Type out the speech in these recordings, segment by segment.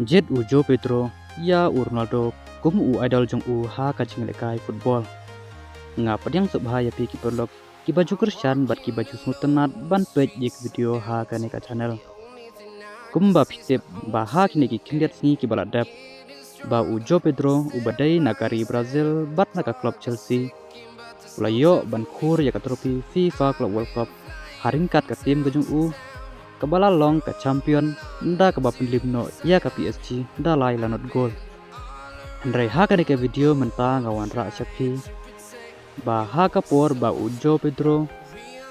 Jet Ujo Pedro ya Ronaldo kum idol jong ha kajing lekai football. Ngapa yang sebahaya pi kiperlok ki baju Christian bat ki baju smutenat ban page jik video ha kane ka channel. Kum ba pitep ba ha kini ki kindiat sni ki baladap. Ba Ujo Pedro ubadai nagari Brazil bat naka klub Chelsea. Ulayo ban khur ya ka trofi FIFA Club World Cup. Haringkat ka tim gajung kabala long ka champion nda ka bapin limno ya ka PSG nda lai lanot gol. Andrai ha ka ke video menta ngawan ra syafi. Ba ha ka por ba Ujo Pedro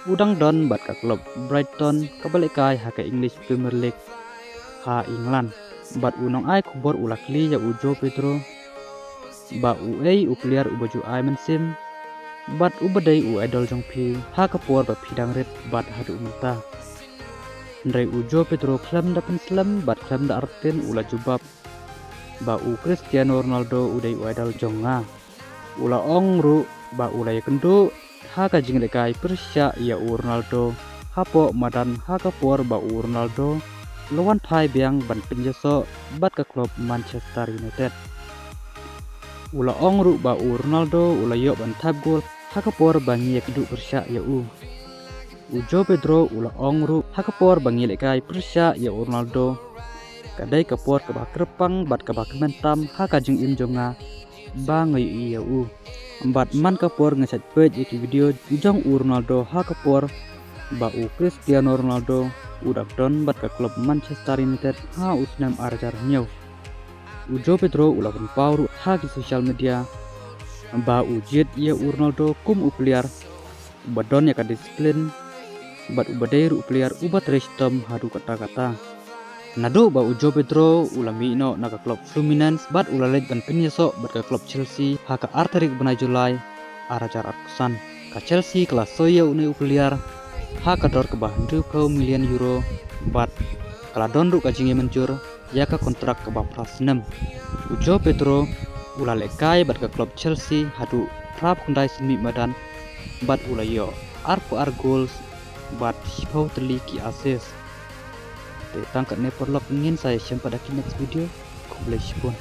udang don bat ka klub Brighton kabalekai ha ka English Premier League ha England. Bat unong ai kubor ulakli ya Ujo Pedro. Ba uei upliar ubaju ai mensim. Bat ubadai idol jong pi ha ka por ba pidang red bat hadu menta. Ndrai Ujo Pedro klam dapen slam bat klam da arten ula jubab. Ba Cristiano Ronaldo udai idol jonga. Ula ongru ba ulai kendo ha ka jing lekai persya ya Ronaldo. Hapo madan ha ka por ba Ronaldo lawan thai biang ban penjaso bat ka klub Manchester United. Ula ongru ba Ronaldo ula yo ban tab gol ha ka por bangi kedu persya ya Ujo Pedro ula ongru hakapor bangi lekai persya ya Ronaldo. Kadai kapor ke kerpang bat ke mentam hakajeng im jonga bangai iya Bat man kapor ngesat page iki video ujang Ronaldo hakapor ba Cristiano Ronaldo udak don bat ke klub Manchester United ha usnam arjar nyau. Ujo Pedro ula pauru ha di sosial media ba ujit iya Ronaldo kum upliar badon ya ka disiplin bat ubadai player ubat restom hadu kata-kata. Nado ba Ujo Pedro ulami no naga klub Fluminense bat ulalet ban penyeso bat ka klub Chelsea haka arterik bena Julai arajar arkusan ka Chelsea kelas soya unai player haka dor ke bah million euro bat kala dondu ka jingi mencur ya ka kontrak ke bah plus 6. Ujo Pedro ulalekai bat ka klub Chelsea hadu prap kundai semi madan bat ulayo ar goals bat hipau teliki assist. Tangkat ne perlok ingin saya sampai pada next video. Kublai pun.